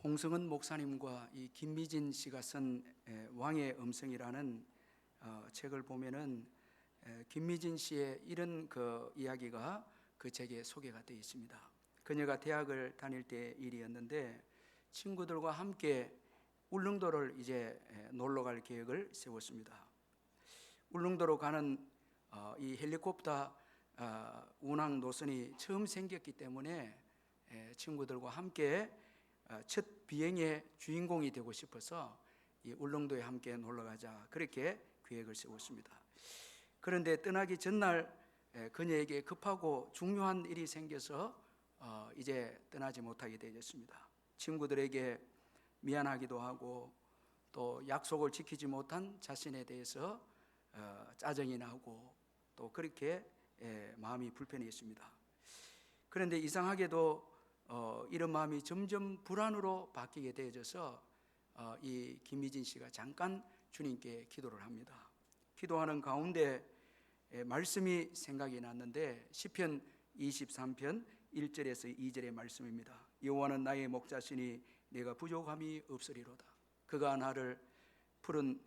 홍성은 목사님과 이 김미진 씨가 쓴 왕의 음성이라는 책을 보면은 김미진 씨의 이런 그 이야기가 그 책에 소개가 되어 있습니다. 그녀가 대학을 다닐 때 일이었는데 친구들과 함께 울릉도를 이제 놀러 갈 계획을 세웠습니다. 울릉도로 가는 이 헬리콥터 운항 노선이 처음 생겼기 때문에 친구들과 함께 첫 비행의 주인공이 되고 싶어서 이 울릉도에 함께 놀러 가자, 그렇게 계획을 세웠습니다. 그런데 떠나기 전날 그녀에게 급하고 중요한 일이 생겨서 이제 떠나지 못하게 되었습니다. 친구들에게 미안하기도 하고 또 약속을 지키지 못한 자신에 대해서 짜증이 나고 또 그렇게 마음이 불편했습니다. 그런데 이상하게도 이런 마음이 점점 불안으로 바뀌게 되어져서 이 김미진 씨가 잠깐 주님께 기도를 합니다. 기도하는 가운데 말씀이 생각이 났는데 시편 23편 1절에서 2절의 말씀입니다. 여호와는 나의 목자시니 내가 부족함이 없으리로다. 그가 나를 푸른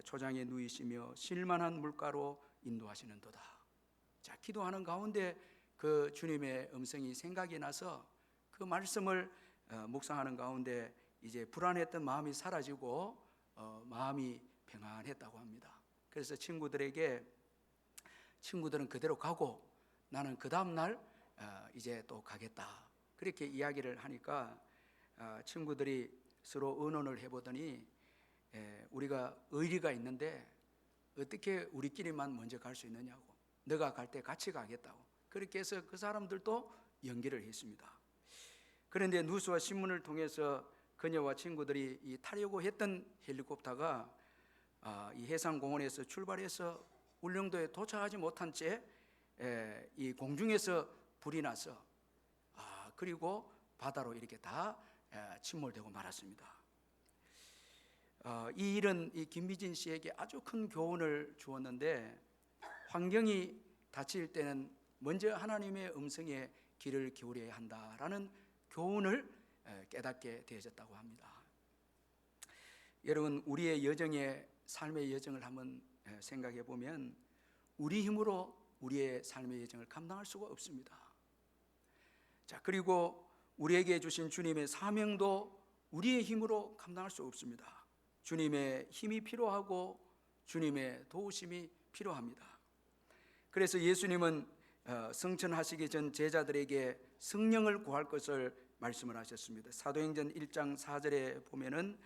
초장에 누이시며 쉴만한 물가로 인도하시는도다. 자, 기도하는 가운데 그 주님의 음성이 생각이 나서 그 말씀을 묵상하는 가운데 이제 불안했던 마음이 사라지고 마음이 평안했다고 합니다. 그래서 친구들은 그대로 가고 나는 그 다음 날 이제 또 가겠다, 그렇게 이야기를 하니까 친구들이 서로 의논을 해보더니 우리가 의리가 있는데 어떻게 우리끼리만 먼저 갈 수 있느냐고, 너가 갈 때 같이 가겠다고, 그렇게 해서 그 사람들도 연기를 했습니다. 그런데 뉴스와 신문을 통해서 그녀와 친구들이 이 타려고 했던 헬리콥터가 이 해상공원에서 출발해서 울릉도에 도착하지 못한 채 이 공중에서 불이 나서 그리고 바다로 이렇게 다 침몰되고 말았습니다. 이 일은 이 김미진 씨에게 아주 큰 교훈을 주었는데, 환경이 닥칠 때는 먼저 하나님의 음성에 귀를 기울여야 한다라는 교훈을 깨닫게 되어졌다고 합니다. 여러분, 우리의 여정의 삶의 여정을 한번 생각해 보면 우리 힘으로 우리의 삶의 여정을 감당할 수가 없습니다. 자, 그리고 우리에게 주신 주님의 사명도 우리의 힘으로 감당할 수 없습니다. 주님의 힘이 필요하고 주님의 도우심이 필요합니다. 그래서 예수님은 성천하시기 전 제자들에게 성령을 구할 것을 말씀을 하셨습니다. 사도행전 1장 4절에 보면은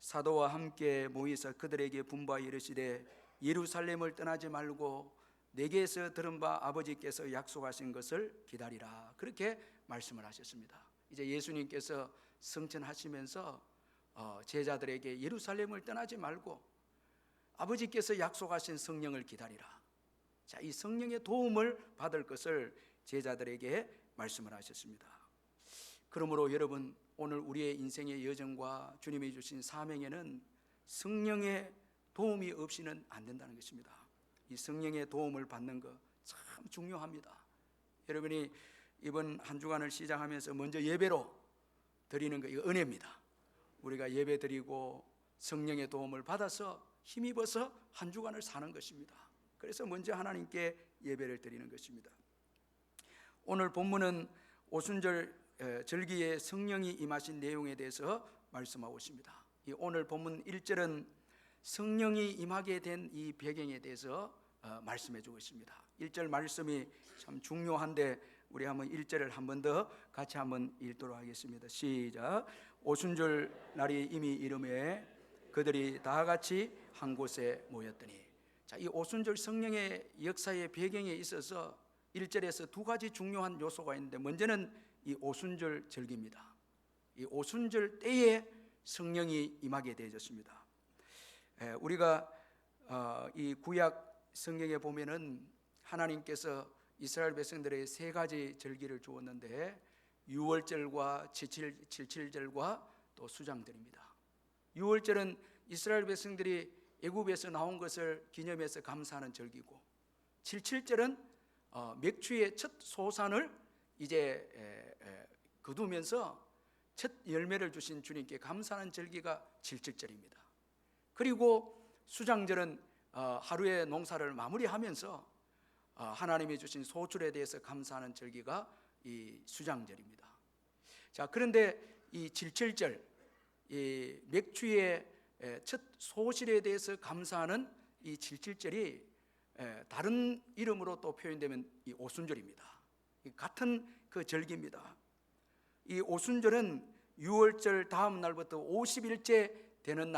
사도와 함께 모이사 그들에게 분부하여 이르시되 예루살렘을 떠나지 말고 내게서 들은 바 아버지께서 약속하신 것을 기다리라, 그렇게 말씀을 하셨습니다. 이제 예수님께서 성천하시면서 제자들에게 예루살렘을 떠나지 말고 아버지께서 약속하신 성령을 기다리라, 자, 이 성령의 도움을 받을 것을 제자들에게 말씀을 하셨습니다. 그러므로 여러분, 오늘 우리의 인생의 여정과 주님이 주신 사명에는 성령의 도움이 없이는 안 된다는 것입니다. 이 성령의 도움을 받는 것 참 중요합니다. 여러분이 이번 한 주간을 시작하면서 먼저 예배로 드리는 거, 이거 은혜입니다. 우리가 예배 드리고 성령의 도움을 받아서 힘입어서 한 주간을 사는 것입니다. 그래서 먼저 하나님께 예배를 드리는 것입니다. 오늘 본문은 오순절 절기에 성령이 임하신 내용에 대해서 말씀하고 있습니다. 이 오늘 본문 1절은 성령이 임하게 된 이 배경에 대해서 말씀해 주고 있습니다. 1절 말씀이 참 중요한데 우리 한번 1절을 한 번 더 같이 한번 읽도록 하겠습니다. 시작. 오순절 날이 이미 이름에 그들이 다 같이 한 곳에 모였더니. 자, 이 오순절 성령의 역사의 배경에 있어서 1절에서 두 가지 중요한 요소가 있는데, 먼저는 이 오순절 절기입니다. 이 오순절 때에 성령이 임하게 되어졌습니다. 우리가 이 구약 성경에 보면은 하나님께서 이스라엘 백성들의 세 가지 절기를 주었는데 유월절과 칠칠절과 또 수장절입니다. 유월절은 이스라엘 백성들이 애굽에서 나온 것을 기념해서 감사하는 절기고, 칠칠절은 맥주의 첫 소산을 이제 거두면서 첫 열매를 주신 주님께 감사하는 절기가 질칠절입니다. 그리고 수장절은 하루의 농사를 마무리하면서 하나님이 주신 소출에 대해서 감사하는 절기가 이 수장절입니다. 자, 그런데 이 질칠절, 이 맥주의 첫 소실에 대해서 감사하는 이 질칠절이 다른 이름으로 또 표현되면 이 오순절입니다. 같은 그 절기입니다. 이 오순절은 유월절 다음 날부터 50일째 되는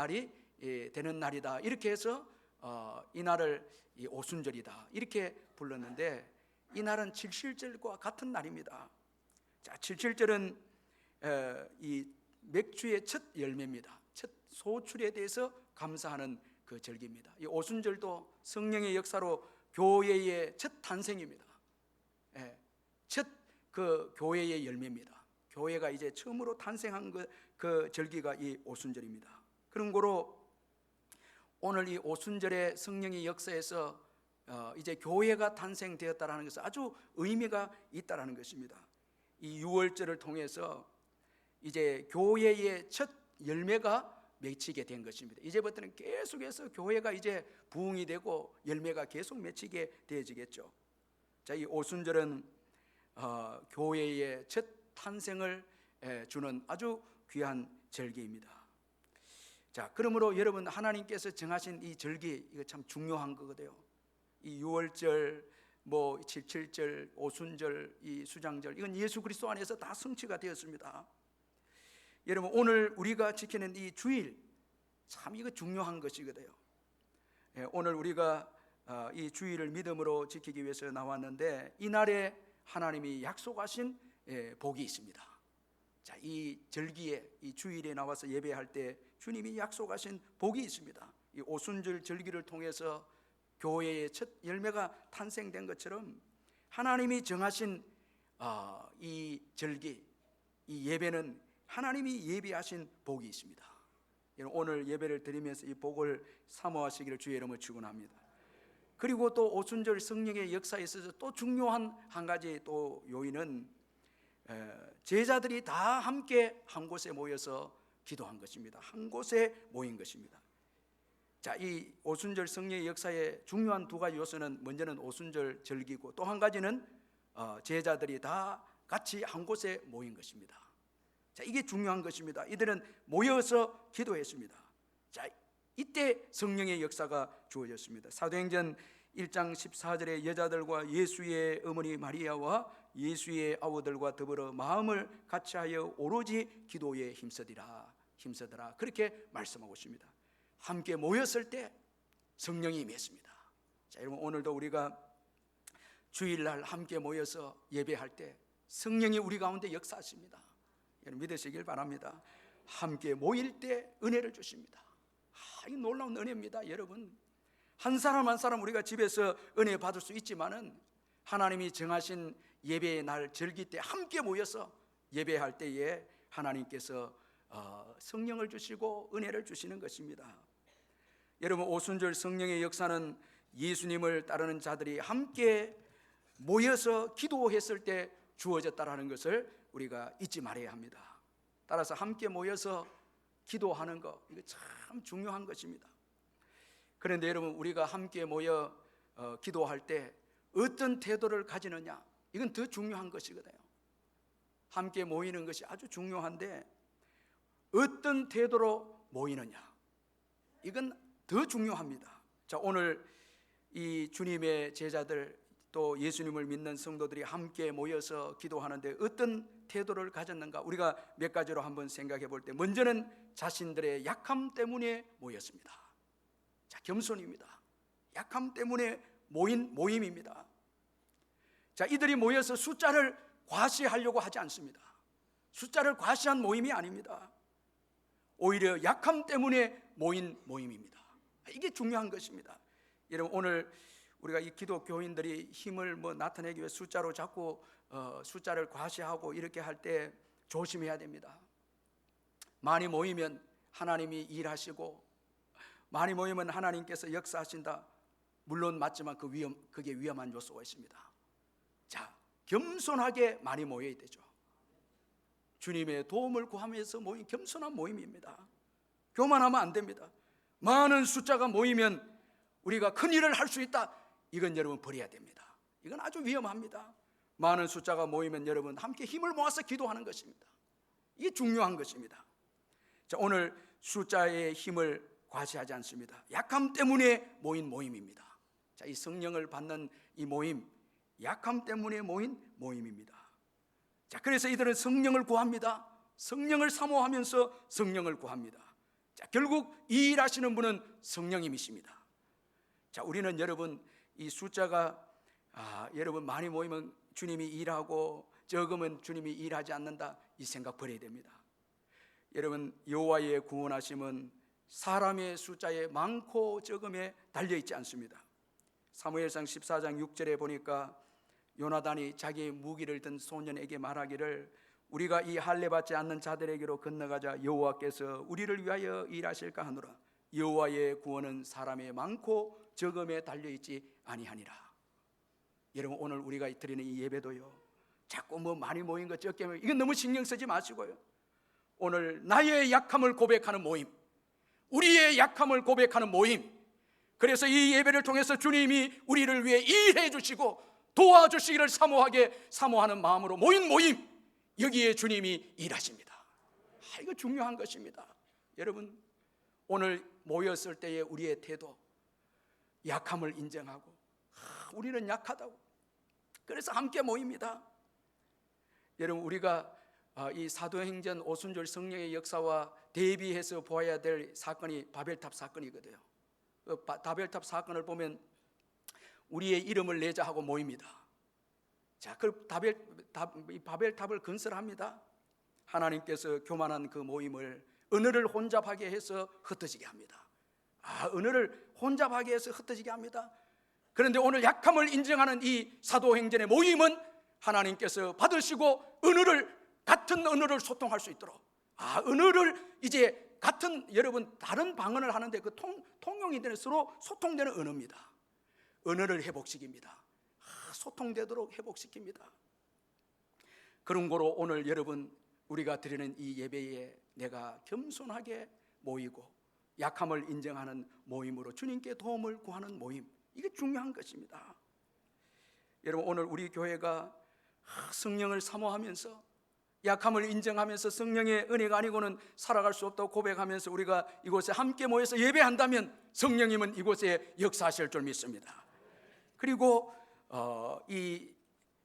날이다. 이렇게 해서 이 날을 이 오순절이다 이렇게 불렀는데, 이 날은 칠칠절과 같은 날입니다. 자, 칠칠절은 이 맥주의 첫 열매입니다. 첫 소출에 대해서 감사하는 그 절기입니다. 이 오순절도 성령의 역사로 교회의 첫 탄생입니다. 첫 그 교회의 열매입니다. 교회가 이제 처음으로 탄생한 그 절기가 이 오순절입니다. 그런 거로 오늘 이 오순절의 성령의 역사에서 이제 교회가 탄생되었다라는 것은 아주 의미가 있다라는 것입니다. 이 유월절을 통해서 이제 교회의 첫 열매가 맺히게 된 것입니다. 이제부터는 계속해서 교회가 이제 부흥이 되고 열매가 계속 맺히게 되어지겠죠. 자, 이 오순절은 교회의 첫 탄생을 주는 아주 귀한 절기입니다. 자, 그러므로 여러분, 하나님께서 정하신 이 절기, 이거 참 중요한 거거든요. 이 유월절, 뭐 칠칠절, 오순절, 이 수장절, 이건 예수 그리스도 안에서 다 성취가 되었습니다. 여러분, 오늘 우리가 지키는 이 주일, 참 이거 중요한 것이거든요. 오늘 우리가 이 주일을 믿음으로 지키기 위해서 나왔는데, 이 날에 하나님이 약속하신 복이 있습니다. 자, 이 절기에, 이 주일에 나와서 예배할 때 주님이 약속하신 복이 있습니다. 이 오순절 절기를 통해서 교회의 첫 열매가 탄생된 것처럼 하나님이 정하신 이 절기, 이 예배는 하나님이 예비하신 복이 있습니다. 오늘 예배를 드리면서 이 복을 사모하시기를 주의 이름으로 축원합니다. 그리고 또 오순절 성령의 역사에 있어서 또 중요한 한 가지 또 요인은 제자들이 다 함께 한 곳에 모여서 기도한 것입니다. 한 곳에 모인 것입니다. 자, 이 오순절 성령의 역사의 중요한 두 가지 요소는, 먼저는 오순절 절기고, 또 한 가지는 제자들이 다 같이 한 곳에 모인 것입니다. 자, 이게 중요한 것입니다. 이들은 모여서 기도했습니다. 자, 이때 성령의 역사가 주어졌습니다. 사도행전 1장 14절에 여자들과 예수의 어머니 마리아와 예수의 아우들과 더불어 마음을 같이하여 오로지 기도에 힘쓰더라 그렇게 말씀하고 있습니다. 함께 모였을 때 성령이 임했습니다. 자, 여러분, 오늘도 우리가 주일날 함께 모여서 예배할 때 성령이 우리 가운데 역사하십니다. 여러분, 믿으시길 바랍니다. 함께 모일 때 은혜를 주십니다. 이 놀라운 은혜입니다. 여러분, 한 사람 한 사람 우리가 집에서 은혜 받을 수 있지만은 하나님이 정하신 예배의 날 절기 때 함께 모여서 예배할 때에 하나님께서 성령을 주시고 은혜를 주시는 것입니다. 여러분, 오순절 성령의 역사는 예수님을 따르는 자들이 함께 모여서 기도했을 때 주어졌다라는 것을 우리가 잊지 말아야 합니다. 따라서 함께 모여서 기도하는 것, 이거 참 중요한 것입니다. 그런데 여러분, 우리가 함께 모여 기도할 때 어떤 태도를 가지느냐, 이건 더 중요한 것이거든요. 함께 모이는 것이 아주 중요한데 어떤 태도로 모이느냐, 이건 더 중요합니다. 자, 오늘 이 주님의 제자들, 또 예수님을 믿는 성도들이 함께 모여서 기도하는데 어떤 태도를 가졌는가, 우리가 몇 가지로 한번 생각해 볼 때, 먼저는 자신들의 약함 때문에 모였습니다. 자, 겸손입니다. 약함 때문에 모인 모임입니다. 자, 이들이 모여서 숫자를 과시하려고 하지 않습니다. 숫자를 과시한 모임이 아닙니다. 오히려 약함 때문에 모인 모임입니다. 이게 중요한 것입니다. 여러분, 오늘 우리가 이 기독교인들이 힘을 나타내기 위해 숫자로 자꾸 숫자를 과시하고 이렇게 할 때 조심해야 됩니다. 많이 모이면 하나님이 일하시고, 많이 모이면 하나님께서 역사하신다, 물론 맞지만 그게 위험한 요소가 있습니다. 자, 겸손하게 많이 모여야 되죠. 주님의 도움을 구하면서 모인 겸손한 모임입니다. 교만하면 안 됩니다. 많은 숫자가 모이면 우리가 큰 일을 할 수 있다, 이건 여러분 버려야 됩니다. 이건 아주 위험합니다. 많은 숫자가 모이면 여러분 함께 힘을 모아서 기도하는 것입니다. 이게 중요한 것입니다. 자, 오늘 숫자의 힘을 과시하지 않습니다. 약함 때문에 모인 모임입니다. 자, 이 성령을 받는 이 모임, 약함 때문에 모인 모임입니다. 자, 그래서 이들은 성령을 구합니다. 성령을 사모하면서 성령을 구합니다. 자, 결국 이 일하시는 분은 성령님이십니다. 자, 우리는 여러분 이 숫자가 여러분 많이 모이면 주님이 일하고 적으면 주님이 일하지 않는다, 이 생각 버려야 됩니다. 여러분, 여호와의 구원하심은 사람의 숫자에 많고 적음에 달려있지 않습니다. 사무엘상 14장 6절에 보니까 요나단이 자기의 무기를 든 소년에게 말하기를 우리가 이 할례 받지 않는 자들에게로 건너가자 여호와께서 우리를 위하여 일하실까 하노라. 여호와의 구원은 사람의 많고 적음에 달려있지 아니하니라. 여러분, 오늘 우리가 드리는 이 예배도요, 자꾸 많이 모인 것 적게 모인, 이건 너무 신경 쓰지 마시고요, 오늘 나의 약함을 고백하는 모임, 우리의 약함을 고백하는 모임, 그래서 이 예배를 통해서 주님이 우리를 위해 일해 주시고 도와주시기를 사모하는 마음으로 모인 모임, 여기에 주님이 일하십니다. 이거 중요한 것입니다. 여러분, 오늘 모였을 때의 우리의 태도, 약함을 인정하고 우리는 약하다고, 그래서 함께 모입니다. 여러분, 우리가 이 사도행전 오순절 성령의 역사와 대비해서 보아야 될 사건이 바벨탑 사건이거든요. 바벨탑 사건을 보면 우리의 이름을 내자 하고 모입니다. 자, 그 바벨탑을 건설합니다. 하나님께서 교만한 그 모임을 언어를 혼잡하게 해서 흩어지게 합니다. 언어를 혼잡하게 해서 흩어지게 합니다. 그런데 오늘 약함을 인정하는 이 사도행전의 모임은 하나님께서 받으시고 같은 언어를 소통할 수 있도록, 언어를 이제 같은, 여러분 다른 방언을 하는데 그 통용이 되는, 서로 소통되는 언어입니다. 언어를 회복시킵니다. 소통되도록 회복시킵니다. 그런 거로 오늘 여러분 우리가 드리는 이 예배에 내가 겸손하게 모이고 약함을 인정하는 모임으로 주님께 도움을 구하는 모임, 이게 중요한 것입니다. 여러분, 오늘 우리 교회가 성령을 사모하면서 약함을 인정하면서 성령의 은혜가 아니고는 살아갈 수 없다고 고백하면서 우리가 이곳에 함께 모여서 예배한다면 성령님은 이곳에 역사하실 줄 믿습니다. 그리고 이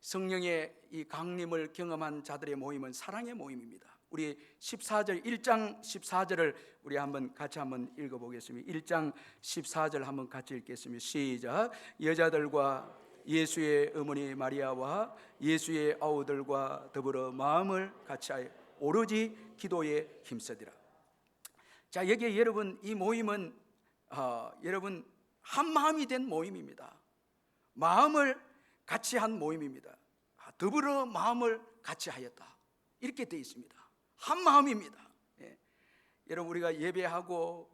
성령의 이 강림을 경험한 자들의 모임은 사랑의 모임입니다. 우리 14절, 1장 14절을 우리 같이 한번 읽어보겠습니다. 1장 14절 한번 같이 읽겠습니다. 시작. 여자들과 예수의 어머니 마리아와 예수의 아우들과 더불어 마음을 같이하여 오로지 기도에 힘쓰리라. 자, 여기에 여러분, 이 모임은 여러분 한 마음이 된 모임입니다. 마음을 같이 한 모임입니다. 더불어 마음을 같이 하였다, 이렇게 되어 있습니다. 한 마음입니다. 여러분, 우리가 예배하고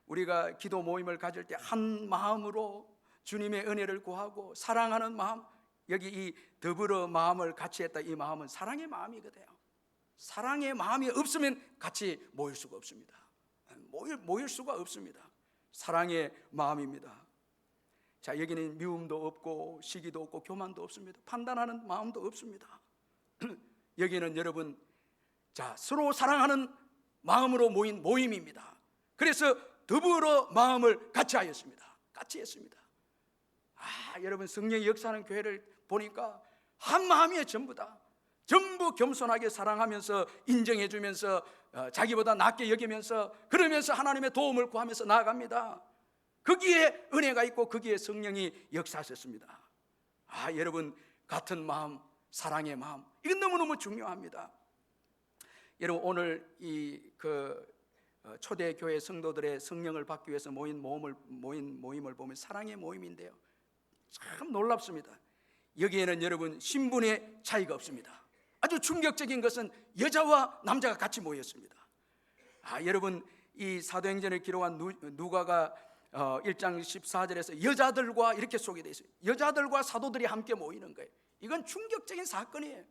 우리가 기도 모임을 가질 때 한 마음으로 주님의 은혜를 구하고 사랑하는 마음, 여기 이 더불어 마음을 같이 했다, 이 마음은 사랑의 마음이거든요. 사랑의 마음이 없으면 같이 모일 수가 없습니다. 모일 수가 없습니다. 사랑의 마음입니다. 자, 여기는 미움도 없고 시기도 없고 교만도 없습니다. 판단하는 마음도 없습니다. 여기는 여러분, 자, 서로 사랑하는 마음으로 모인 모임입니다. 그래서 더불어 마음을 같이 하였습니다. 같이 했습니다. 여러분, 성령의 역사하는 교회를 보니까 한 마음이에요. 전부 겸손하게 사랑하면서 인정해 주면서 자기보다 낫게 여기면서, 그러면서 하나님의 도움을 구하면서 나아갑니다. 거기에 은혜가 있고 거기에 성령이 역사하셨습니다. 여러분, 같은 마음, 사랑의 마음, 이건 너무너무 중요합니다. 여러분, 오늘 이 초대교회 성도들의 성령을 받기 위해서 모인 모임을 보면 사랑의 모임인데요, 참 놀랍습니다. 여기에는 여러분 신분의 차이가 없습니다. 아주 충격적인 것은 여자와 남자가 같이 모였습니다. 여러분, 이 사도행전을 기록한 누가가 1장 14절에서 여자들과 이렇게 소개되어 있어요. 여자들과 사도들이 함께 모이는 거예요. 이건 충격적인 사건이에요.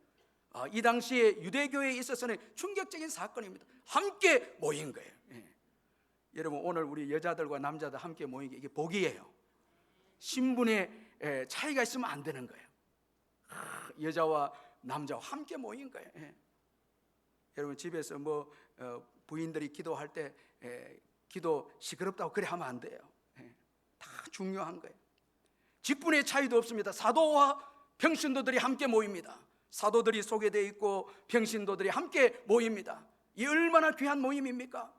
이 당시에 유대교회에 있어서는 충격적인 사건입니다. 함께 모인 거예요. 여러분, 오늘 우리 여자들과 남자들 함께 모인 게 이게 복이에요. 신분의 차이가 있으면 안 되는 거예요. 여자와 남자와 함께 모인 거예요. 여러분, 집에서 부인들이 기도할 때 기도 시끄럽다고 그래 하면 안 돼요. 다 중요한 거예요. 직분의 차이도 없습니다. 사도와 평신도들이 함께 모입니다. 사도들이 소개되어 있고 평신도들이 함께 모입니다. 이 얼마나 귀한 모임입니까?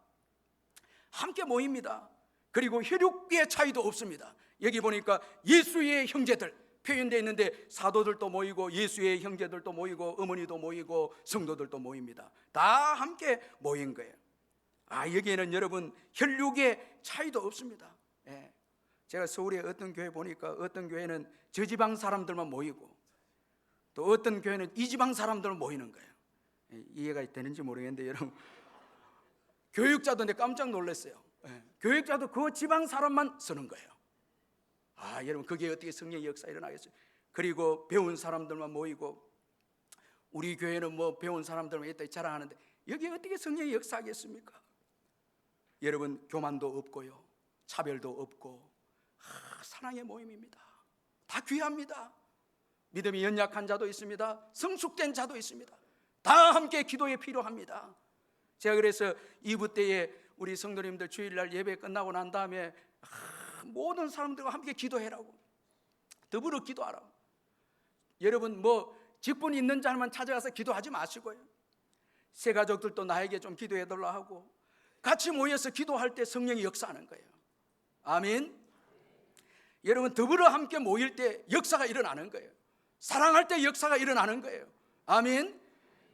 함께 모입니다. 그리고 혈육의 차이도 없습니다. 여기 보니까 예수의 형제들 표현되어 있는데 사도들도 모이고 예수의 형제들도 모이고 어머니도 모이고 성도들도 모입니다. 다 함께 모인 거예요. 여기에는 여러분 혈육의 차이도 없습니다. 제가 서울에 어떤 교회 보니까 어떤 교회는 저 지방 사람들만 모이고 또 어떤 교회는 이 지방 사람들만 모이는 거예요. 이해가 되는지 모르겠는데 여러분, 교육자도 깜짝 놀랐어요. 교육자도 그 지방 사람만 쓰는 거예요. 여러분, 그게 어떻게 성령의 역사 일어나겠어요? 그리고 배운 사람들만 모이고 우리 교회는 배운 사람들만 있다 자랑하는데 여기 어떻게 성령의 역사하겠습니까? 여러분, 교만도 없고요, 차별도 없고 사랑의 모임입니다. 다 귀합니다. 믿음이 연약한 자도 있습니다. 성숙된 자도 있습니다. 다 함께 기도에 필요합니다. 제가 그래서 2부 때에 우리 성도님들 주일날 예배 끝나고 난 다음에 모든 사람들과 함께 기도해라고, 더불어 기도하라고. 여러분, 직분이 있는 자만 찾아가서 기도하지 마시고요, 새 가족들도 나에게 좀 기도해달라 하고 같이 모여서 기도할 때 성령이 역사하는 거예요. 아멘. 여러분, 더불어 함께 모일 때 역사가 일어나는 거예요. 사랑할 때 역사가 일어나는 거예요. 아멘.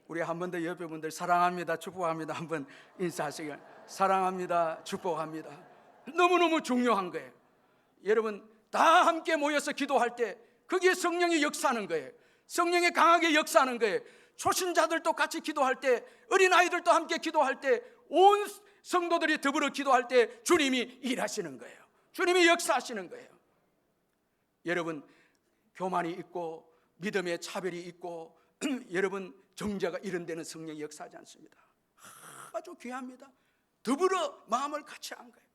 우리 한 번 더 옆에 분들 사랑합니다, 축복합니다 한번 인사하시길. 사랑합니다, 축복합니다. 너무너무 중요한 거예요. 여러분, 다 함께 모여서 기도할 때 거기에 성령이 역사하는 거예요. 성령이 강하게 역사하는 거예요. 초신자들도 같이 기도할 때, 어린아이들도 함께 기도할 때, 온 성도들이 더불어 기도할 때 주님이 일하시는 거예요. 주님이 역사하시는 거예요. 여러분, 교만이 있고 믿음의 차별이 있고 여러분, 정죄가 이런 데는 성령이 역사하지 않습니다. 아주 귀합니다. 더불어 마음을 같이 한 거예요.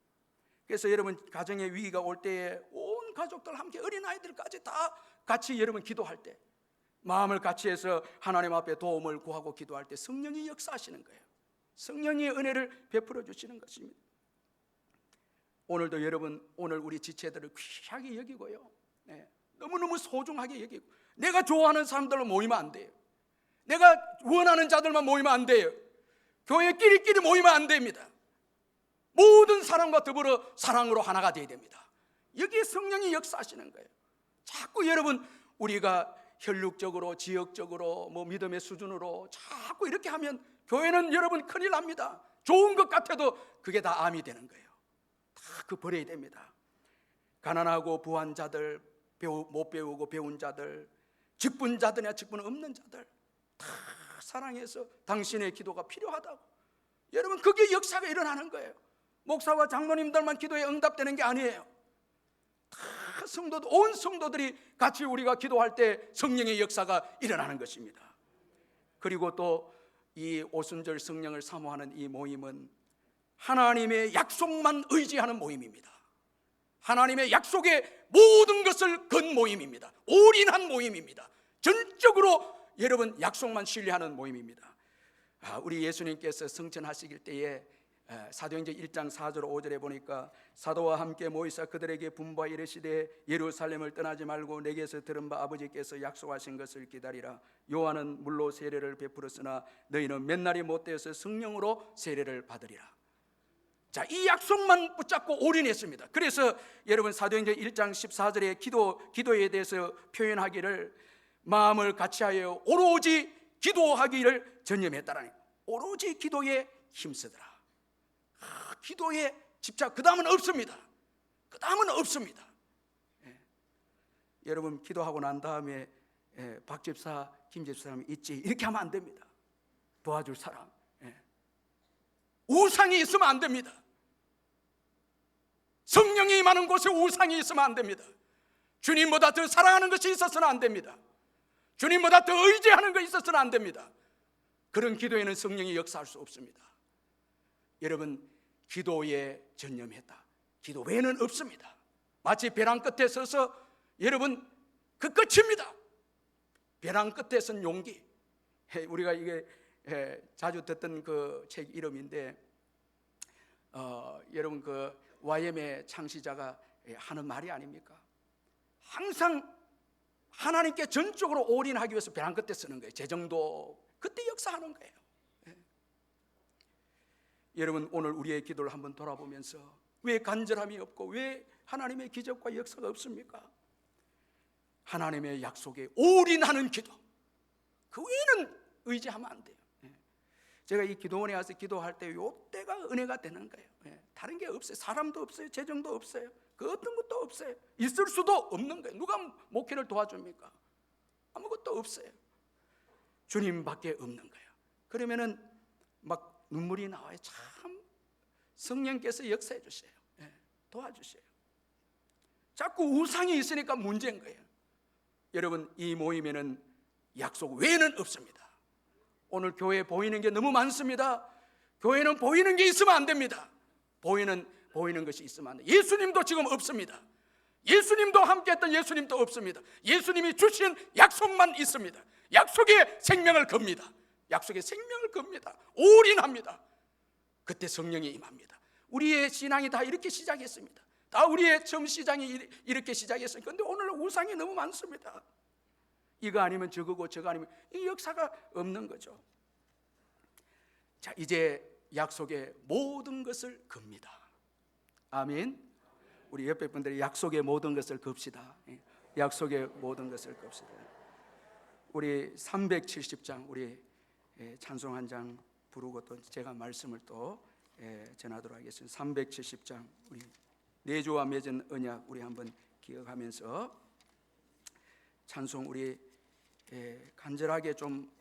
그래서 여러분, 가정의 위기가 올 때에 온 가족들 함께, 어린아이들까지 다 같이 여러분 기도할 때, 마음을 같이 해서 하나님 앞에 도움을 구하고 기도할 때 성령이 역사하시는 거예요. 성령의 은혜를 베풀어 주시는 것입니다. 오늘도 여러분, 오늘 우리 지체들을 귀하게 여기고요, 너무너무 소중하게 여기고, 내가 좋아하는 사람들로 모이면 안 돼요. 내가 원하는 자들만 모이면 안 돼요. 교회 끼리끼리 모이면 안 됩니다. 모든 사람과 더불어 사랑으로 하나가 되어야 됩니다. 여기에 성령이 역사하시는 거예요. 자꾸 여러분, 우리가 혈육적으로, 지역적으로, 믿음의 수준으로 자꾸 이렇게 하면 교회는 여러분 큰일 납니다. 좋은 것 같아도 그게 다 암이 되는 거예요. 다 버려야 됩니다. 가난하고 부한 자들, 못 배우고 배운 자들, 직분자들이나 직분 없는 자들 다 사랑해서 당신의 기도가 필요하다고. 여러분, 그게 역사가 일어나는 거예요. 목사와 장로님들만 기도에 응답되는 게 아니에요. 다 성도들, 온 성도들이 같이 우리가 기도할 때 성령의 역사가 일어나는 것입니다. 그리고 또 이 오순절 성령을 사모하는 이 모임은 하나님의 약속만 의지하는 모임입니다. 하나님의 약속에 모든 것을 건 모임입니다. 올인한 모임입니다. 전적으로 여러분 약속만 신뢰하는 모임입니다. 우리 예수님께서 성천하시길 때에 사도행전 1장 4절 5절에 보니까 사도와 함께 모이사 그들에게 분부하 이르시되 예루살렘을 떠나지 말고 내게서 들은 바 아버지께서 약속하신 것을 기다리라. 요한은 물로 세례를 베풀었으나 너희는 몇 날이 못 되어서 성령으로 세례를 받으리라. 자, 이 약속만 붙잡고 올인했습니다. 그래서 여러분, 사도행전 1장 14절에 기도에 대해서 표현하기를 마음을 같이하여 오로지 기도하기를 전념했다라니, 오로지 기도에 힘쓰더라. 기도에 집착, 그 다음은 없습니다. 그 다음은 없습니다. 여러분, 기도하고 난 다음에 박 집사, 김 집사람이 있지, 이렇게 하면 안 됩니다. 도와줄 사람, 우상이 있으면 안 됩니다. 성령이 임하는 곳에 우상이 있으면 안 됩니다. 주님보다 더 사랑하는 것이 있어서는 안 됩니다. 주님보다 더 의지하는 거 있어서는 안 됩니다. 그런 기도에는 성령이 역사할 수 없습니다. 여러분, 기도에 전념했다, 기도 외에는 없습니다. 마치 벼랑 끝에 서서 여러분 그 끝입니다. 벼랑 끝에 선 용기. 우리가 이게 자주 듣던 그 책 이름인데 여러분 그 YM의 창시자가 하는 말이 아닙니까? 항상 하나님께 전적으로 올인하기 위해서 벼랑 끝에 서는 거예요. 재정도 그때 역사하는 거예요. 여러분, 오늘 우리의 기도를 한번 돌아보면서 왜 간절함이 없고 왜 하나님의 기적과 역사가 없습니까? 하나님의 약속에 올인하는 기도, 그 외에는 의지하면 안 돼요. 제가 이 기도원에 와서 기도할 때 이때가 은혜가 되는 거예요. 다른 게 없어요. 사람도 없어요. 재정도 없어요. 그 어떤 것도 없어요. 있을 수도 없는 거예요. 누가 목회를 도와줍니까? 아무것도 없어요. 주님밖에 없는 거예요. 그러면은 막 눈물이 나와요. 참 성령께서 역사해 주세요. 도와주세요. 자꾸 우상이 있으니까 문제인 거예요. 여러분, 이 모임에는 약속 외에는 없습니다. 오늘 교회에 보이는 게 너무 많습니다. 교회는 보이는 게 있으면 안 됩니다. 보이는 것이 있으면 안 돼요. 예수님도 지금 없습니다. 예수님도 함께했던 예수님도 없습니다. 예수님이 주신 약속만 있습니다. 약속에 생명을 겁니다. 약속에 생명을 겁니다. 올인합니다. 그때 성령이 임합니다. 우리의 신앙이 다 이렇게 시작했습니다. 다 우리의 처음 시작이 이렇게 시작했어요. 그런데 오늘 우상이 너무 많습니다. 이거 아니면 저거고 저거 아니면 이 역사가 없는 거죠. 자, 이제 약속의 모든 것을 겁니다. 아멘. 우리 옆에 분들이 약속의 모든 것을 겁시다. 약속의 모든 것을 겁시다. 우리 370장 우리 찬송 한 장 부르고 또 제가 말씀을 또 전하도록 하겠습니다. 370장 우리 내주와 맺은 언약 우리 한번 기억하면서 찬송 우리 간절하게 좀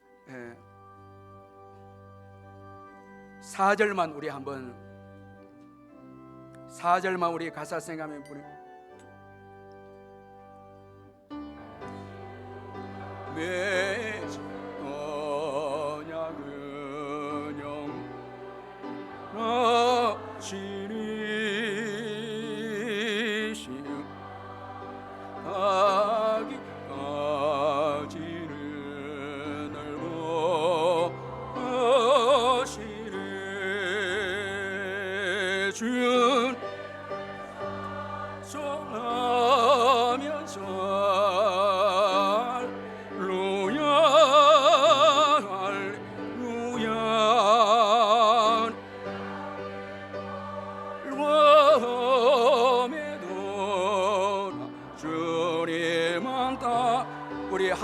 4절만 우리 한번 4절만 우리 가사 생각하면 맺은 언약은 영원하시니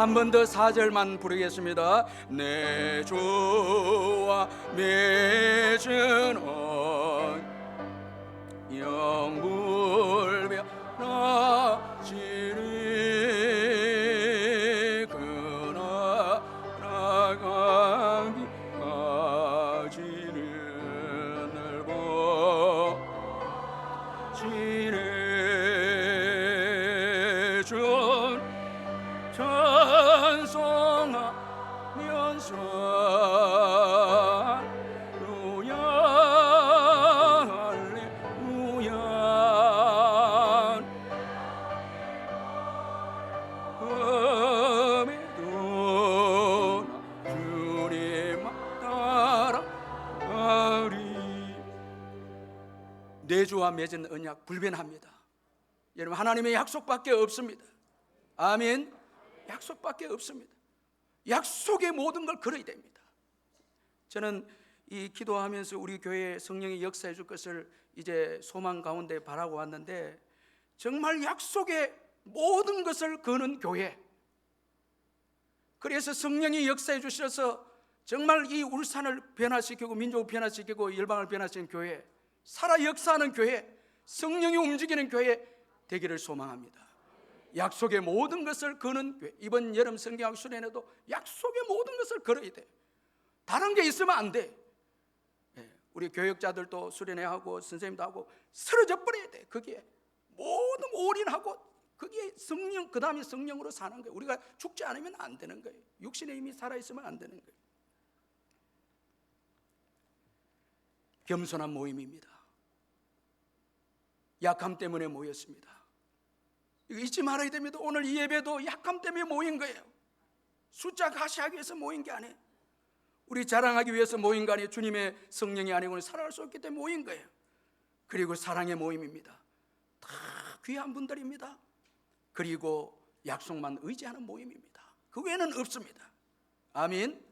한 번 더 4절만 부르겠습니다. 내 주와 맺은 영불변하시리 그나 나가기까지는 넓어 지내 준 찬송하면서 할렐루야 할렐루야 밤에도 주님 따라가리. 내 주와 맺은 언약 불변합니다. 여러분, 하나님의 약속밖에 없습니다. 아멘. 약속밖에 없습니다. 약속의 모든 걸 걸어야 됩니다. 저는 이 기도하면서 우리 교회에 성령이 역사해 줄 것을 이제 소망 가운데 바라고 왔는데 정말 약속의 모든 것을 거는 교회, 그래서 성령이 역사해 주셔서 정말 이 울산을 변화시키고 민족을 변화시키고 열방을 변화시키는 교회, 살아 역사하는 교회, 성령이 움직이는 교회 되기를 소망합니다. 약속의 모든 것을 거는 교회. 이번 여름 성경학 수련회도 약속의 모든 것을 걸어야 돼. 다른 게 있으면 안 돼. 우리 교역자들도 수련회하고 선생님도 하고 쓰러져 버려야 돼. 거기에 모든 올인하고 그게 성령, 그 다음에 성령으로 사는 거예요. 우리가 죽지 않으면 안 되는 거예요. 육신의 힘이 살아있으면 안 되는 거예요. 겸손한 모임입니다. 약함 때문에 모였습니다. 이거 잊지 말아야 됩니다. 오늘 이 예배도 약함 때문에 모인 거예요. 숫자 가시하기 위해서 모인 게 아니에요. 우리 자랑하기 위해서 모인 거 아니에요. 주님의 성령이 아니고는 살아갈 수 없기 때문에 모인 거예요. 그리고 사랑의 모임입니다. 다 귀한 분들입니다. 그리고 약속만 의지하는 모임입니다. 그 외에는 없습니다. 아멘.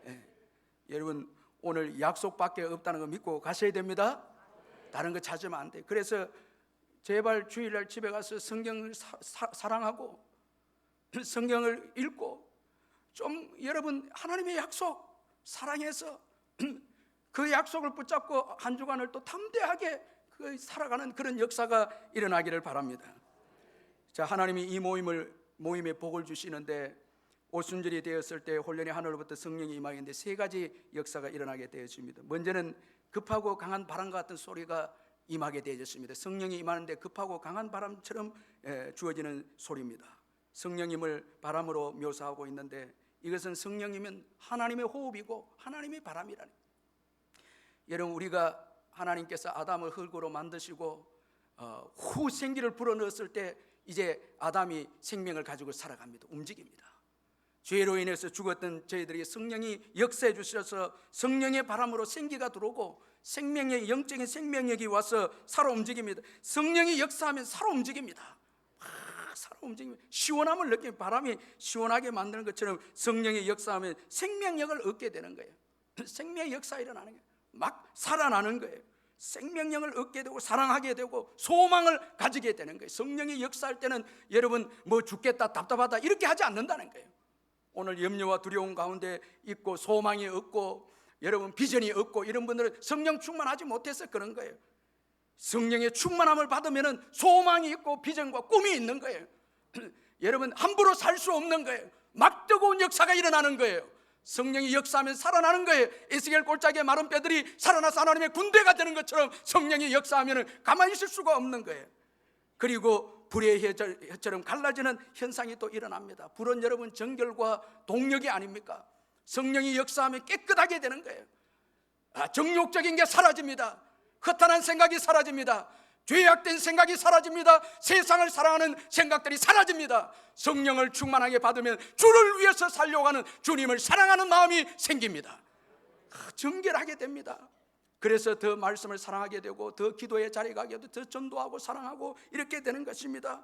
네. 여러분 오늘 약속밖에 없다는 거 믿고 가셔야 됩니다. 다른 거 찾으면 안 돼요. 그래서 제발 주일날 집에 가서 성경을 사랑하고 성경을 읽고 좀 여러분 하나님의 약속 사랑해서 그 약속을 붙잡고 한 주간을 또 담대하게 살아가는 그런 역사가 일어나기를 바랍니다. 자, 하나님이 이 모임에 복을 주시는데 오순절이 되었을 때 혼련의 하늘로부터 성령이 임하겠는데 세 가지 역사가 일어나게 되어집니다. 먼저는 급하고 강한 바람과 같은 소리가 임하게 되어졌습니다. 성령이 임하는데 급하고 강한 바람처럼 주어지는 소리입니다. 성령님을 바람으로 묘사하고 있는데 이것은 성령이면 하나님의 호흡이고 하나님의 바람이라는 거예요. 여러분 우리가 하나님께서 아담을 흙으로 만드시고 후 생기를 불어넣었을 때 이제 아담이 생명을 가지고 살아갑니다. 움직입니다. 죄로 인해서 죽었던 저희들에게 성령이 역사해 주셔서 성령의 바람으로 생기가 들어오고 생명의 영적인 생명력이 와서 살아 움직입니다. 성령이 역사하면 살아 움직입니다. 살아 움직입니다. 시원함을 느끼는 바람이 시원하게 만드는 것처럼 성령의 역사하면 생명력을 얻게 되는 거예요. 생명의 역사 일어나는 거예요. 막 살아나는 거예요. 생명력을 얻게 되고 사랑하게 되고 소망을 가지게 되는 거예요. 성령이 역사할 때는 여러분 뭐 죽겠다 답답하다 이렇게 하지 않는다는 거예요. 오늘 염려와 두려움 가운데 있고 소망이 없고 여러분 비전이 없고 이런 분들은 성령 충만하지 못해서 그런 거예요. 성령의 충만함을 받으면 소망이 있고 비전과 꿈이 있는 거예요. 여러분 함부로 살 수 없는 거예요. 막 뜨거운 역사가 일어나는 거예요. 성령이 역사하면 살아나는 거예요. 에스겔 골짜기에 마른 뼈들이 살아나서 하나님의 군대가 되는 것처럼 성령이 역사하면 가만히 있을 수가 없는 거예요. 그리고 불의 혀처럼 갈라지는 현상이 또 일어납니다. 불은 여러분 정결과 동력이 아닙니까? 성령이 역사하면 깨끗하게 되는 거예요. 정욕적인 게 사라집니다. 허탄한 생각이 사라집니다. 죄악된 생각이 사라집니다. 세상을 사랑하는 생각들이 사라집니다. 성령을 충만하게 받으면 주를 위해서 살려고 하는 주님을 사랑하는 마음이 생깁니다. 정결하게 됩니다. 그래서 더 말씀을 사랑하게 되고 더 기도의 자리에 가게 되고 더 전도하고 사랑하고 이렇게 되는 것입니다.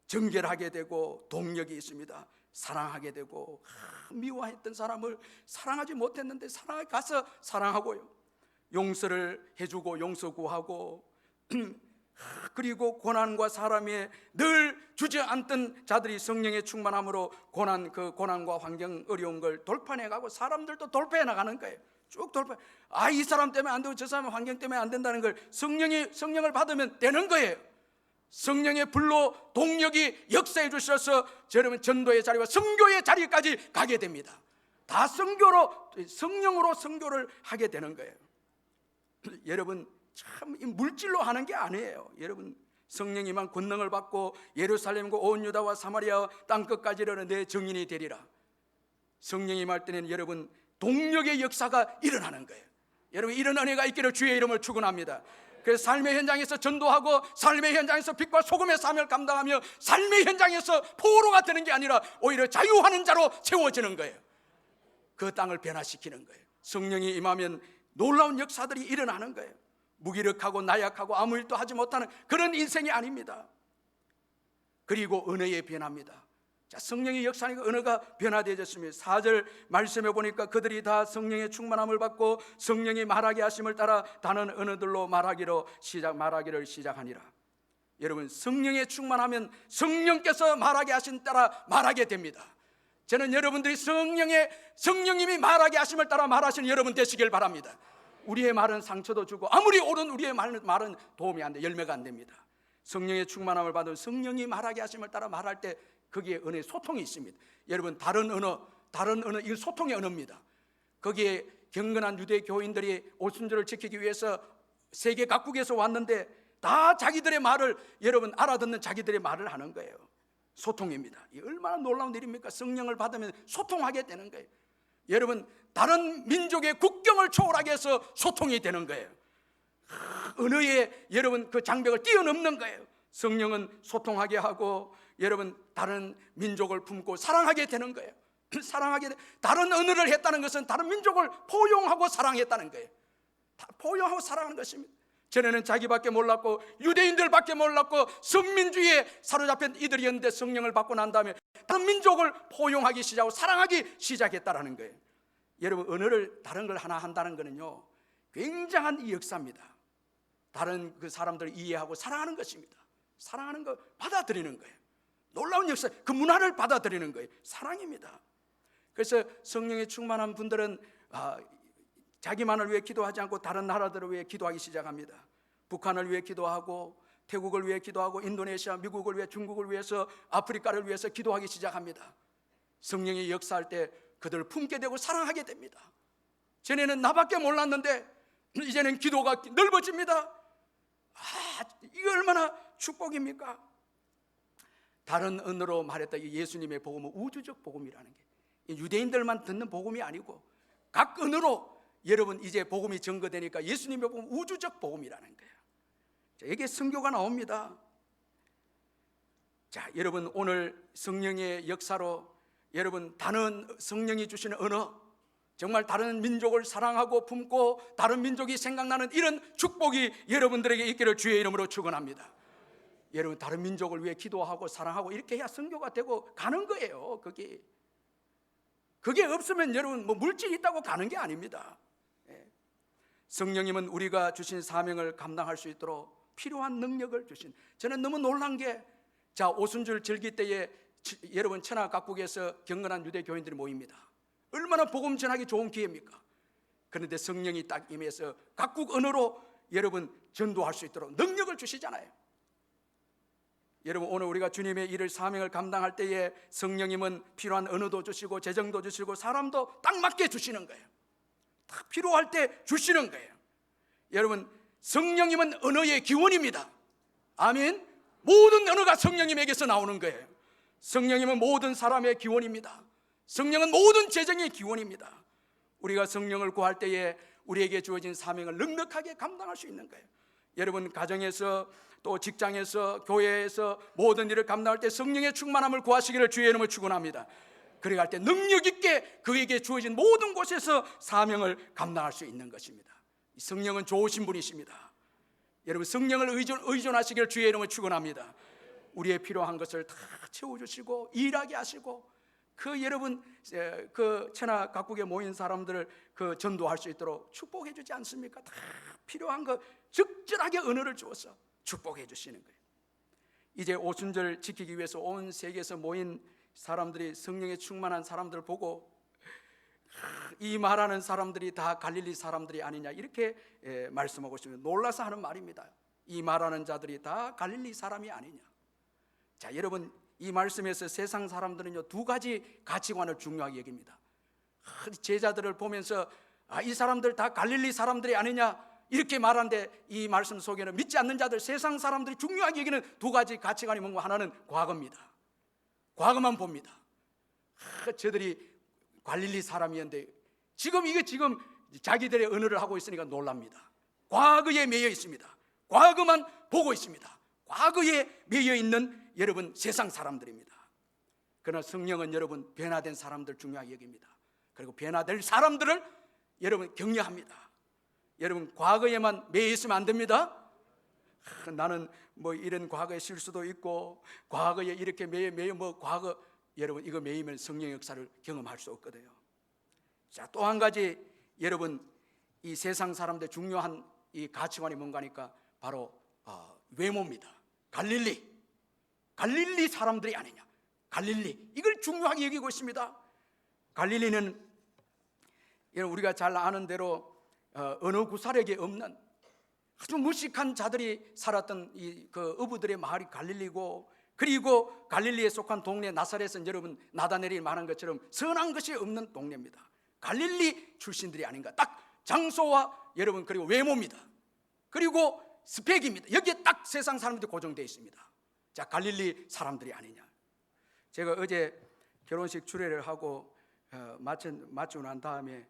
정결하게 되고 동력이 있습니다. 사랑하게 되고 미워했던 사람을 사랑하지 못했는데 가서 사랑하고요. 용서를 해주고 용서 구하고 그리고 고난과 사람의 늘 주저앉던 자들이 성령의 충만함으로 그 고난과 환경 어려운 걸 돌파해가고 사람들도 돌파해 나가는 거예요. 쭉 돌파. 이 사람 때문에 안 되고 저 사람 환경 때문에 안 된다는 걸 성령을 받으면 되는 거예요. 성령의 불로 동력이 역사해 주셔서 여러분 전도의 자리와 선교의 자리까지 가게 됩니다. 다 성령으로 선교를 하게 되는 거예요. 여러분 참 물질로 하는 게 아니에요. 여러분 성령이만 권능을 받고 예루살렘과 온 유다와 사마리아 땅끝까지 이르는 내 증인이 되리라. 성령이 임할 때는 여러분 동력의 역사가 일어나는 거예요. 여러분 이런 은혜가 있기를 주의 이름을 축원합니다. 그래서 삶의 현장에서 전도하고 삶의 현장에서 빛과 소금의 사명을 감당하며 삶의 현장에서 포로가 되는 게 아니라 오히려 자유하는 자로 세워지는 거예요. 그 땅을 변화시키는 거예요. 성령이 임하면 놀라운 역사들이 일어나는 거예요. 무기력하고 나약하고 아무 일도 하지 못하는 그런 인생이 아닙니다. 그리고 언어의 변화입니다. 자, 성령의 역사니까 언어가 변화되어졌습니다. 4절 말씀해 보니까 그들이 다 성령의 충만함을 받고 성령이 말하게 하심을 따라 다른 언어들로 말하기를 시작하니라. 여러분 성령의 충만하면 성령께서 말하게 하신 따라 말하게 됩니다. 저는 여러분들이 성령님이 말하게 하심을 따라 말하시는 여러분 되시길 바랍니다. 우리의 말은 상처도 주고 아무리 옳은 우리의 말은 도움이 안 돼, 열매가 안 됩니다. 성령의 충만함을 받은 성령이 말하게 하심을 따라 말할 때 거기에 은혜의 소통이 있습니다. 여러분 다른 언어 이 소통의 언어입니다. 거기에 경건한 유대 교인들이 오순절을 지키기 위해서 세계 각국에서 왔는데 다 자기들의 말을, 여러분 알아듣는 자기들의 말을 하는 거예요. 소통입니다. 이 얼마나 놀라운 일입니까? 성령을 받으면 소통하게 되는 거예요. 여러분, 다른 민족의 국경을 초월하게 해서 소통이 되는 거예요. 언어의 여러분 그 장벽을 뛰어넘는 거예요. 성령은 소통하게 하고 여러분 다른 민족을 품고 사랑하게 되는 거예요. 다른 언어를 했다는 것은 다른 민족을 포용하고 사랑했다는 거예요. 포용하고 사랑하는 것입니다. 전에는 자기밖에 몰랐고 유대인들밖에 몰랐고 선민주의에 사로잡힌 이들이었는데 성령을 받고 난 다음에 다른 민족을 포용하기 시작하고 사랑하기 시작했다라는 거예요. 여러분, 언어를 다른 걸 하나 한다는 것은요 굉장한 이 역사입니다. 다른 그 사람들을 이해하고 사랑하는 것입니다. 사랑하는 거 받아들이는 거예요. 놀라운 역사, 그 문화를 받아들이는 거예요. 사랑입니다. 그래서 성령에 충만한 분들은 자기만을 위해 기도하지 않고 다른 나라들을 위해 기도하기 시작합니다. 북한을 위해 기도하고 태국을 위해 기도하고 인도네시아, 미국을 위해, 중국을 위해서, 아프리카를 위해서 기도하기 시작합니다. 성령이 역사할 때 그들을 품게 되고 사랑하게 됩니다. 전에는 나밖에 몰랐는데 이제는 기도가 넓어집니다. 이게 얼마나 축복입니까? 다른 언어로 말했다 이 예수님의 복음은 우주적 복음이라는 게 유대인들만 듣는 복음이 아니고 각 언어로 여러분 이제 복음이 전거되니까 예수님의 복음은 우주적 복음이라는 거예요. 자, 여기에 선교가 나옵니다. 자, 여러분 오늘 성령의 역사로 여러분 다른 성령이 주시는 언어, 정말 다른 민족을 사랑하고 품고 다른 민족이 생각나는 이런 축복이 여러분들에게 있기를 주의 이름으로 축원합니다. 여러분 다른 민족을 위해 기도하고 사랑하고 이렇게 해야 선교가 되고 가는 거예요. 그게 없으면 여러분 뭐 물질이 있다고 가는 게 아닙니다. 성령님은 우리가 주신 사명을 감당할 수 있도록 필요한 능력을 주신, 저는 너무 놀란 게, 자 오순절 절기 때에 여러분 천하 각국에서 경건한 유대 교인들이 모입니다. 얼마나 복음 전하기 좋은 기회입니까? 그런데 성령이 딱 임해서 각국 언어로 여러분 전도할 수 있도록 능력을 주시잖아요. 여러분 오늘 우리가 주님의 일을 사명을 감당할 때에 성령님은 필요한 언어도 주시고 재정도 주시고 사람도 딱 맞게 주시는 거예요. 딱 필요할 때 주시는 거예요. 여러분 성령님은 언어의 기원입니다. 아멘. 모든 언어가 성령님에게서 나오는 거예요. 성령님은 모든 사람의 기원입니다. 성령은 모든 재정의 기원입니다. 우리가 성령을 구할 때에 우리에게 주어진 사명을 넉넉하게 감당할 수 있는 거예요. 여러분 가정에서 또 직장에서 교회에서 모든 일을 감당할 때 성령의 충만함을 구하시기를 주의 이름으로 축원합니다. 그래 갈 때 능력 있게 그에게 주어진 모든 곳에서 사명을 감당할 수 있는 것입니다. 성령은 좋으신 분이십니다. 여러분 성령을 의존하시기를 주의 이름으로 축원합니다. 우리의 필요한 것을 다 채워주시고 일하게 하시고 여러분 그 천하 각국에 모인 사람들을 전도할 수 있도록 축복해 주지 않습니까? 다 필요한 거 적절하게 언어를 주어서 축복해 주시는 거예요. 이제 오순절 지키기 위해서 온 세계에서 모인 사람들이 성령에 충만한 사람들을 보고 이 말하는 사람들이 다 갈릴리 사람들이 아니냐 이렇게 말씀하고 있습니다. 놀라서 하는 말입니다. 이 말하는 자들이 다 갈릴리 사람이 아니냐. 자 여러분 이 말씀에서 세상 사람들은요 두 가지 가치관을 중요하게 여깁니다. 제자들을 보면서 이 사람들 다 갈릴리 사람들이 아니냐 이렇게 말하는데 이 말씀 속에는 믿지 않는 자들, 세상 사람들이 중요하게 여기는 두 가지 가치관이 뭔가, 하나는 과거입니다. 과거만 봅니다. 저들이 갈릴리 사람이었는데 지금 자기들의 언어를 하고 있으니까 놀랍니다. 과거에 매여 있습니다. 과거만 보고 있습니다. 과거에 매여 있는 여러분 세상 사람들입니다. 그러나 성령은 여러분 변화된 사람들 중요하게 여깁니다. 그리고 변화될 사람들을 여러분 격려합니다. 여러분 과거에만 매여 있으면 안 됩니다. 나는 뭐 이런 과거의 실수도 있고 과거에 이렇게 매여 뭐 과거, 여러분 이거 매이면 성령 역사를 경험할 수 없거든요. 자, 또 한 가지 여러분 이 세상 사람들 중요한 이 가치관이 뭔가 하니까 바로 외모입니다. 갈릴리 사람들이 아니냐. 갈릴리 이걸 중요하게 여기고 있습니다. 갈릴리는 여러분 우리가 잘 아는 대로 언어 구사력이 없는 아주 무식한 자들이 살았던 그 어부들의 마을이 갈릴리고, 그리고 갈릴리에 속한 동네 나사렛은 여러분 나다넬이 말한 것처럼 선한 것이 없는 동네입니다. 갈릴리 출신들이 아닌가. 딱 장소와 여러분 그리고 외모입니다. 그리고 스펙입니다. 여기에 딱 세상 사람들이 고정되어 있습니다. 자, 갈릴리 사람들이 아니냐. 제가 어제 결혼식 주례를 하고 마치고 난 다음에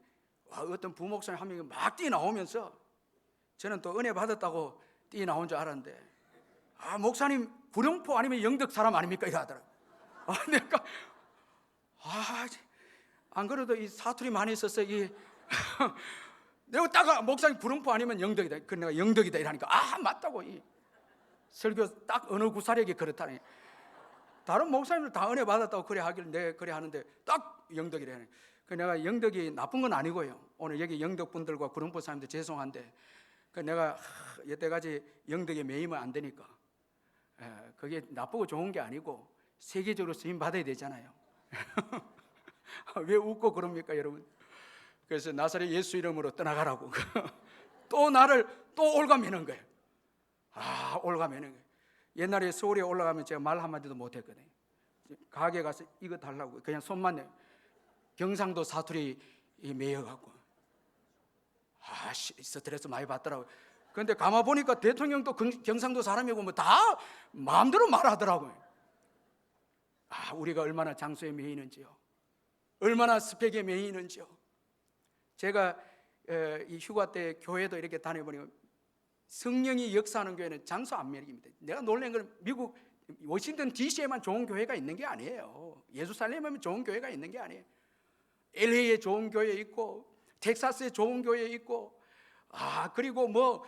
어떤 부목사님 한 명이 막 뛰어나오면서 저는 또 은혜 받았다고 뛰어나온 줄 알았는데, 목사님 구룡포 아니면 영덕 사람 아닙니까? 이러더라고요. 내가 안 그래도 이 사투리 많이 있어서 내가 딱 목사님 구룡포 아니면 영덕이다. 그 내가 영덕이다 이러니까 맞다고. 이 설교 딱 어느 구사력이 그렇다니. 다른 목사님들 다 은혜 받았다고 그래 하길래 내가 그래 하는데 딱 영덕이래. 그 내가 영덕이 나쁜 건 아니고요. 오늘 여기 영덕 분들과 구룡포 사람들 죄송한데, 그 내가 여태까지 영덕에 매이면 안 되니까 그게 나쁘고 좋은 게 아니고 세계적으로 쓰임 받아야 되잖아요. 왜 웃고 그럽니까 여러분? 그래서 나사렛 예수 이름으로 떠나가라고 또 나를 또 올가매는 거예요. 올가매는 거예요. 옛날에 서울에 올라가면 제가 말 한마디도 못했거든요. 가게 가서 이거 달라고 그냥 손만 내. 경상도 사투리 매여갖고 스트레스 많이 받더라고요. 그런데 가만 보니까 대통령도 경상도 사람이고 뭐 다 마음대로 말하더라고요. 우리가 얼마나 장소에 매이는지요, 얼마나 스펙에 매이는지요. 제가 이 휴가 때 교회도 이렇게 다녀보니까 성령이 역사하는 교회는 장소 안 매입니다. 내가 놀란 건 미국 워싱턴 DC에만 좋은 교회가 있는 게 아니에요. 예루살렘에만 좋은 교회가 있는 게 아니에요. LA에 좋은 교회 있고 텍사스에 좋은 교회 있고 그리고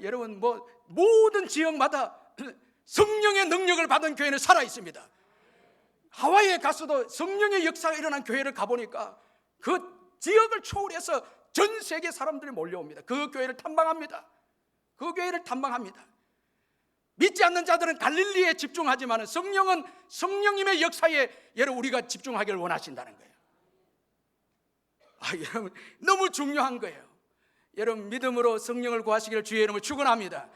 여러분 모든 지역마다 성령의 능력을 받은 교회는 살아 있습니다. 하와이에 가서도 성령의 역사가 일어난 교회를 가보니까 그 지역을 초월해서 전 세계 사람들이 몰려옵니다. 그 교회를 탐방합니다. 그 교회를 탐방합니다. 믿지 않는 자들은 갈릴리에 집중하지만 성령은 성령님의 역사에 여러분 우리가 집중하기를 원하신다는 거예요. 여러분 너무 중요한 거예요. 여러분 믿음으로 성령을 구하시기를 주의 이름으로 축원합니다.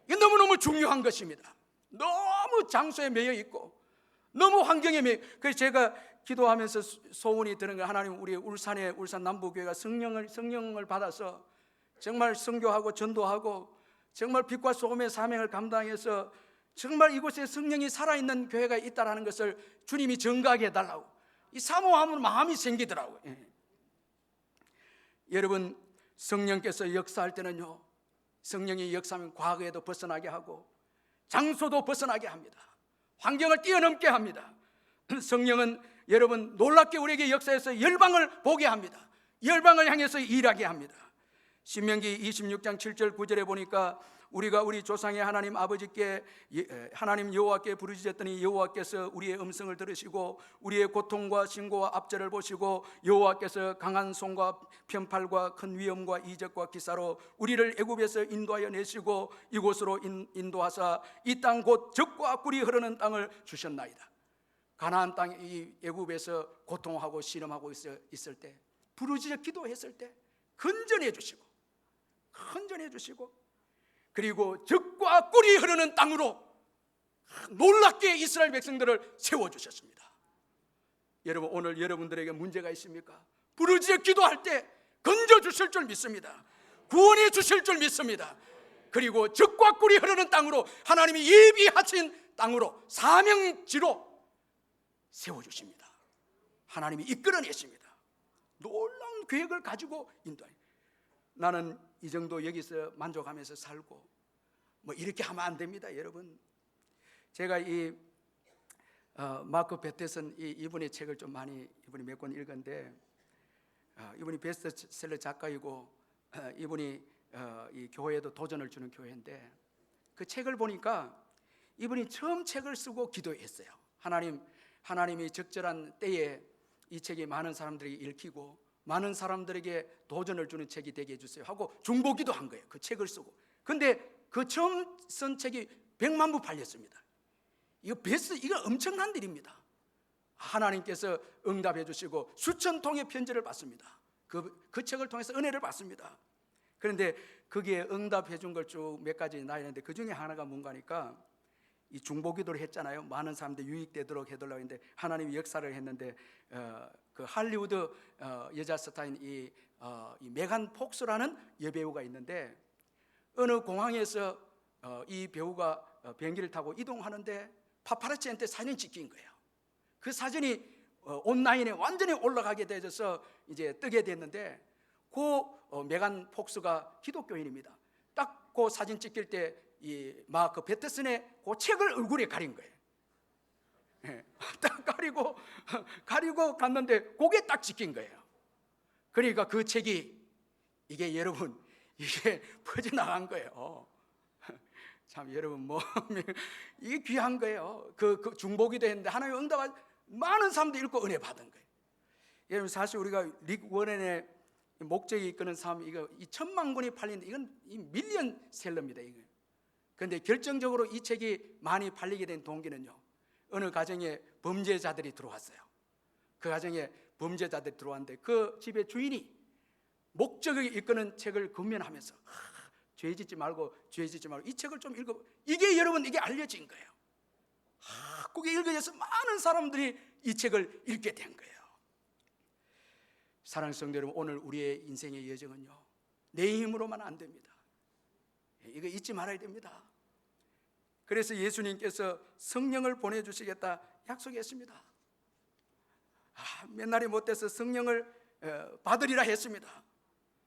이게 너무너무 중요한 것입니다. 너무 장소에 매여 있고 너무 환경에 매여. 그래서 제가 기도하면서 소원이 드는 거, 하나님 우리 울산 남부교회가 성령을 받아서 정말 선교하고 전도하고 정말 빛과 소금의 사명을 감당해서 정말 이곳에 성령이 살아있는 교회가 있다는 것을 주님이 증거하게 해달라고 이 사모하는 마음이 생기더라고요. 여러분 성령께서 역사할 때는요, 성령이 역사하면 과거에도 벗어나게 하고 장소도 벗어나게 합니다. 환경을 뛰어넘게 합니다. 성령은 여러분 놀랍게 우리에게 역사해서 열방을 보게 합니다. 열방을 향해서 일하게 합니다. 신명기 26장 7절 9절에 보니까 우리가 우리 조상의 하나님 아버지께 하나님 여호와께 부르짖었더니 여호와께서 우리의 음성을 들으시고 우리의 고통과 신고와 압제를 보시고 여호와께서 강한 손과 편팔과 큰 위엄과 이적과 기사로 우리를 애굽에서 인도하여 내시고 이곳으로 인도하사 이 땅 곧 젖과 꿀이 흐르는 땅을 주셨나이다. 가나안 땅 이 애굽에서 고통하고 씨름하고 있을 때 부르짖어 기도했을 때 건전해 주시고 그리고 젖과 꿀이 흐르는 땅으로 놀랍게 이스라엘 백성들을 세워주셨습니다. 여러분 오늘 여러분들에게 문제가 있습니까? 부르짖어 기도할 때 건져주실 줄 믿습니다. 구원해 주실 줄 믿습니다. 그리고 젖과 꿀이 흐르는 땅으로 하나님이 예비하신 땅으로 사명지로 세워주십니다. 하나님이 이끌어내십니다. 놀라운 계획을 가지고 인도해요. 나는 이 정도 여기서 만족하면서 살고 이렇게 하면 안 됩니다. 여러분 제가 이 마크 베테슨 이분의 책을 좀 많이 이분이 몇 권 읽었는데 이분이 베스트셀러 작가이고 이분이 이 교회에도 도전을 주는 교회인데 그 책을 보니까 이분이 처음 책을 쓰고 기도했어요. 하나님이 적절한 때에 이 책이 많은 사람들에게 읽히고 많은 사람들에게 도전을 주는 책이 되게 해주세요 하고 중보기도 한 거예요. 그 책을 쓰고. 근데 그 처음 쓴 책이 100만 부 팔렸습니다. 이거 엄청난 일입니다. 하나님께서 응답해 주시고 수천 통의 편지를 받습니다. 그 책을 통해서 은혜를 받습니다. 그런데 거기에 응답해 준 걸 쭉 몇 가지 나열했는데 그 중에 하나가 뭔가니까 이 중보기도를 했잖아요. 많은 사람들 유익되도록 해달라고 했는데 하나님이 역사를 했는데 그 할리우드 여자 스타인 이 메간 폭스라는 여배우가 있는데 어느 공항에서 이 배우가 비행기를 타고 이동하는데 파파라치한테 사진 찍힌 거예요. 그 사진이 온라인에 완전히 올라가게 되어서 이제 뜨게 됐는데, 그 메간 폭스가 기독교인입니다. 딱 그 사진 찍힐 때 이 마크 베터슨의 그 책을 얼굴에 가린 거예요. 예, 딱 가리고 갔는데 그게 딱 찍힌 거예요. 그러니까 그 책이 이게 여러분 이게 퍼져나간 거예요. 참 여러분 이게 귀한 거예요. 그 중보기도 했는데 하나님 응답한 많은 사람들이 읽고 은혜 받은 거예요. 여러분 사실 우리가 릭 워렌의 목적이 이끄는 삶, 이거 2,000만 권이 팔리는데 이건 이 밀리언셀러입니다. 이거. 그런데 결정적으로 이 책이 많이 팔리게 된 동기는요, 어느 가정에 범죄자들이 들어왔어요. 그 가정에 범죄자들이 들어왔는데 그 집의 주인이 목적을 이끄는 책을 권면하면서 죄 짓지 말고 이 책을 좀 읽어. 이게 여러분 이게 알려진 거예요. 그게 읽어져서 많은 사람들이 이 책을 읽게 된 거예요. 사랑하는 성도 여러분, 오늘 우리의 인생의 여정은요, 내 힘으로만 안 됩니다. 이거 잊지 말아야 됩니다. 그래서 예수님께서 성령을 보내주시겠다 약속했습니다. 맨날이 못돼서 성령을 받으리라 했습니다.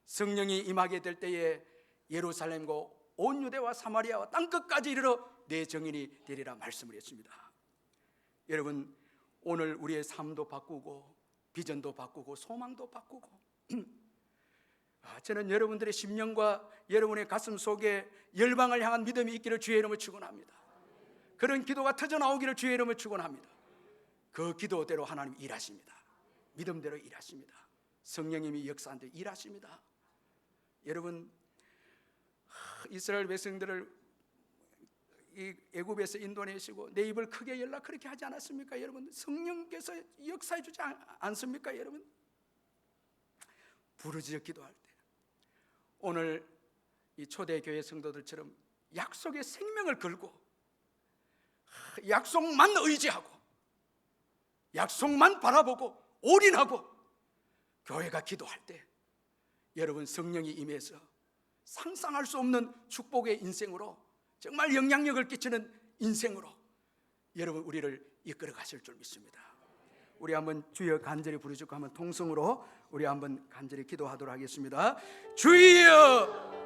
성령이 임하게 될 때에 예루살렘과 온 유대와 사마리아와 땅끝까지 이르러 내 정인이 되리라 말씀을 했습니다. 여러분, 오늘 우리의 삶도 바꾸고 비전도 바꾸고 소망도 바꾸고 저는 여러분들의 심령과 여러분의 가슴 속에 열방을 향한 믿음이 있기를 주의 이름으로 축원합니다. 그런 기도가 터져나오기를 주의 이름으로 축원합니다. 그 기도대로 하나님 일하십니다. 믿음대로 일하십니다. 성령님이 역사하는데 일하십니다. 여러분, 이스라엘 백성들을 이 애굽에서 인도내시고 내 입을 크게 열라 그렇게 하지 않았습니까? 여러분, 성령께서 역사해 주지 않습니까? 여러분, 부르짖어 기도할 때 오늘 이 초대교회 성도들처럼 약속의 생명을 걸고 약속만 의지하고 약속만 바라보고 올인하고 교회가 기도할 때 여러분, 성령이 임해서 상상할 수 없는 축복의 인생으로, 정말 영향력을 끼치는 인생으로 여러분 우리를 이끌어 가실 줄 믿습니다. 우리 한번 주여 간절히 부르짖고 한번 통성으로 우리 한번 간절히 기도하도록 하겠습니다. 주여